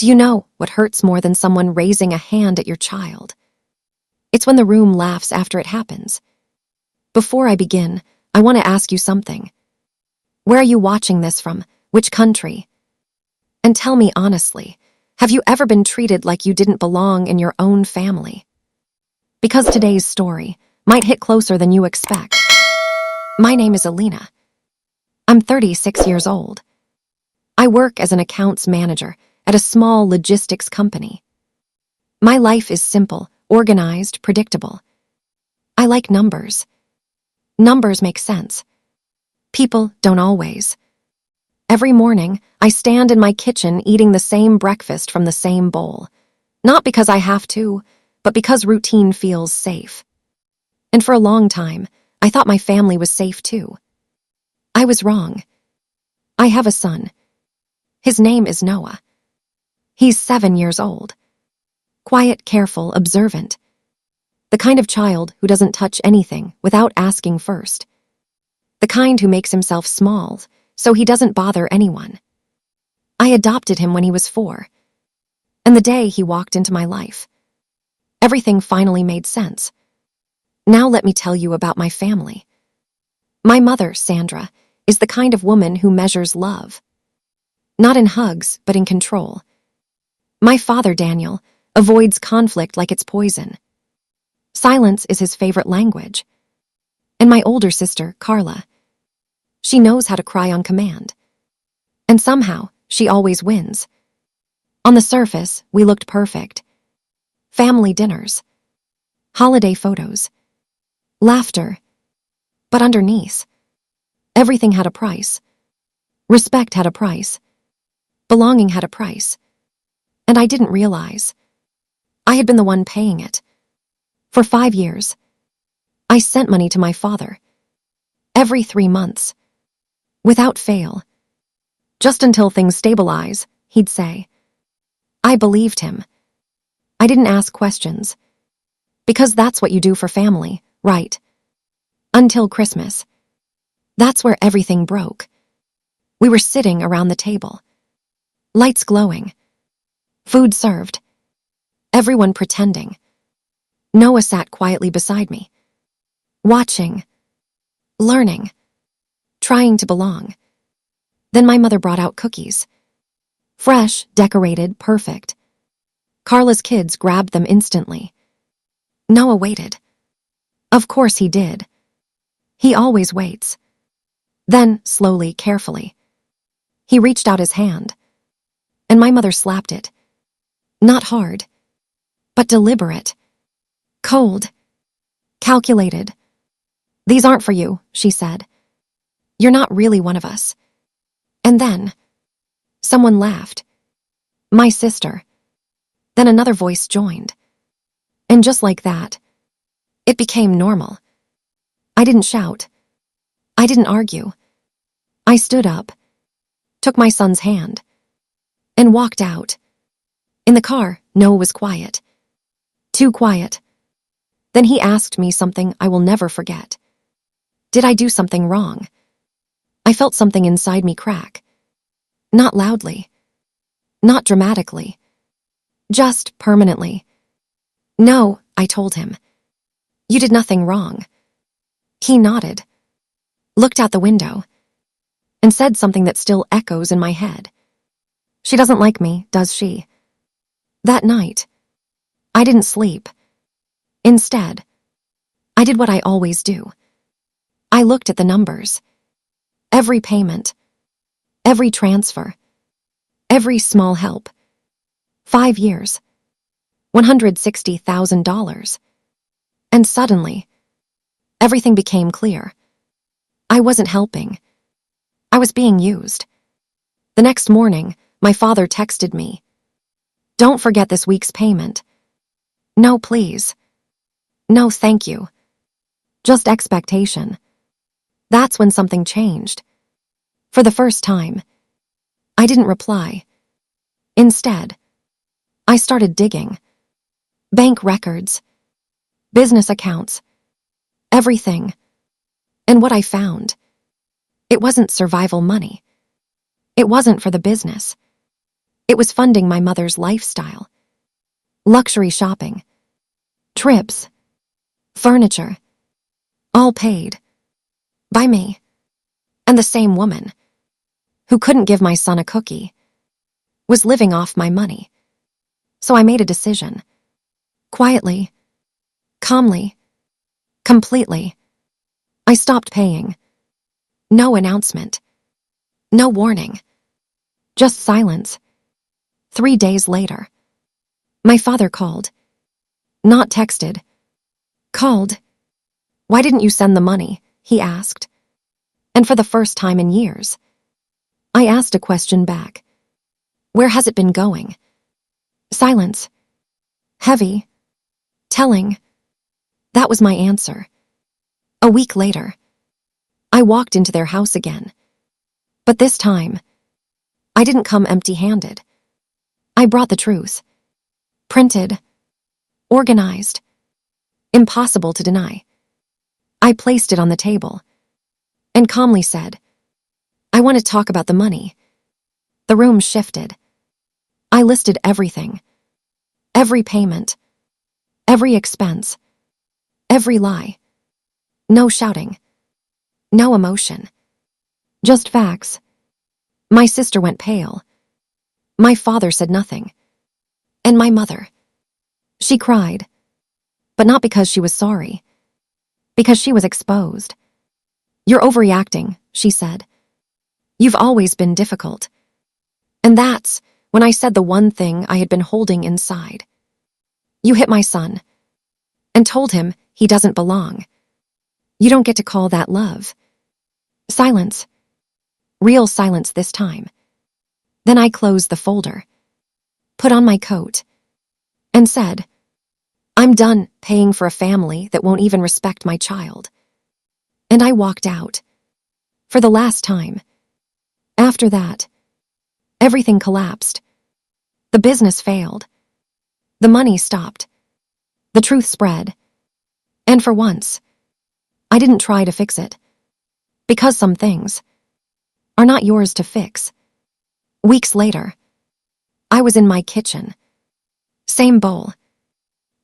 Do you know what hurts more than someone raising a hand at your child? It's when the room laughs after it happens. Before I begin, I want to ask you something. Where are you watching this from? Which country? And tell me honestly, have you ever been treated like you didn't belong in your own family? Because today's story might hit closer than you expect. My name is Alina. I'm 36 years old. I work as an accounts manager at a small logistics company. My life is simple, organized, predictable. I like numbers. Numbers make sense. People don't always. Every morning, I stand in my kitchen eating the same breakfast from the same bowl. Not because I have to, but because routine feels safe. And for a long time, I thought my family was safe too. I was wrong. I have a son. His name is Noah. He's 7 years old. Quiet, careful, observant. The kind of child who doesn't touch anything without asking first. The kind who makes himself small so he doesn't bother anyone. I adopted him when he was 4. And the day he walked into my life, everything finally made sense. Now let me tell you about my family. My mother, Sandra, is the kind of woman who measures love. Not in hugs, but in control. My father, Daniel, avoids conflict like it's poison. Silence is his favorite language. And my older sister, Carla, she knows how to cry on command. And somehow, she always wins. On the surface, we looked perfect. Family dinners, holiday photos, laughter. But underneath, everything had a price. Respect had a price. Belonging had a price. And I didn't realize. I had been the one paying it. For 5 years, I sent money to my father. Every 3 months. Without fail. Just until things stabilize, he'd say. I believed him. I didn't ask questions. Because that's what you do for family, right? Until Christmas. That's where everything broke. We were sitting around the table. Lights glowing. Food served. Everyone pretending. Noah sat quietly beside me. Watching. Learning. Trying to belong. Then my mother brought out cookies. Fresh, decorated, perfect. Carla's kids grabbed them instantly. Noah waited. Of course he did. He always waits. Then, slowly, carefully, he reached out his hand. And my mother slapped it. Not hard, but deliberate. Cold. Calculated. These aren't for you, she said. You're not really one of us. And then, someone laughed. My sister. Then another voice joined. And just like that, it became normal. I didn't shout. I didn't argue. I stood up, took my son's hand, and walked out. In the car, Noah was quiet. Too quiet. Then he asked me something I will never forget. Did I do something wrong? I felt something inside me crack. Not loudly. Not dramatically. Just permanently. No, I told him. You did nothing wrong. He nodded, looked out the window, and said something that still echoes in my head. She doesn't like me, does she? That night, I didn't sleep. Instead, I did what I always do. I looked at the numbers. Every payment. Every transfer. Every small help. 5 years. $160,000. And suddenly, everything became clear. I wasn't helping. I was being used. The next morning, my father texted me. Don't forget this week's payment. No, please. No, thank you. Just expectation. That's when something changed. For the first time, I didn't reply. Instead, I started digging. Bank records. Business accounts. Everything. And what I found, it wasn't survival money. It wasn't for the business. It was funding my mother's lifestyle. Luxury shopping, trips, furniture, all paid by me. And the same woman, who couldn't give my son a cookie, was living off my money. So I made a decision. Quietly, calmly, completely. I stopped paying. No announcement. No warning. Just silence. 3 days later, my father called. Not texted. Called. "Why didn't you send the money?" he asked. And for the first time in years, I asked a question back. Where has it been going? Silence. Heavy. Telling. That was my answer. A week later, I walked into their house again. But this time, I didn't come empty-handed. I brought the truth. Printed. Organized. Impossible to deny. I placed it on the table and calmly said, "I want to talk about the money." The room shifted. I listed everything. Every payment. Every expense. Every lie. No shouting. No emotion. Just facts. My sister went pale. My father said nothing. And my mother. She cried. But not because she was sorry. Because she was exposed. "You're overreacting," she said. "You've always been difficult." And that's when I said the one thing I had been holding inside. "You hit my son and told him he doesn't belong. You don't get to call that love." Silence. Real silence this time. Then I closed the folder, put on my coat, and said, "I'm done paying for a family that won't even respect my child." And I walked out. For the last time. After that, everything collapsed. The business failed. The money stopped. The truth spread. And for once, I didn't try to fix it. Because some things are not yours to fix. Weeks later, I was in my kitchen. Same bowl.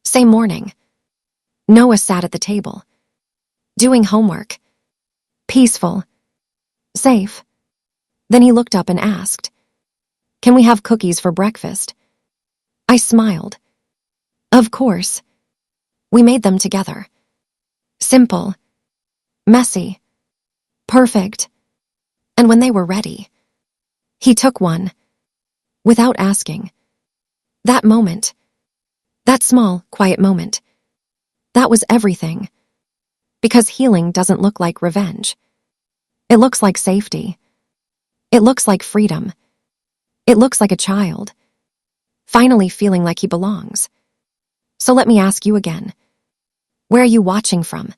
Same morning. Noah sat at the table, doing homework. Peaceful. Safe. Then he looked up and asked, "Can we have cookies for breakfast?" I smiled. Of course. We made them together. Simple. Messy. Perfect. And when they were ready, he took one. Without asking. That moment. That small, quiet moment. That was everything. Because healing doesn't look like revenge. It looks like safety. It looks like freedom. It looks like a child, finally feeling like he belongs. So let me ask you again. Where are you watching from?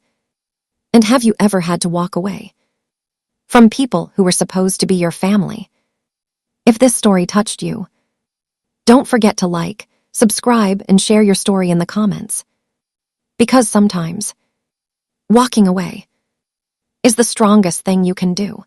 And have you ever had to walk away from people who were supposed to be your family? If this story touched you, don't forget to like, subscribe, and share your story in the comments. Because sometimes, walking away is the strongest thing you can do.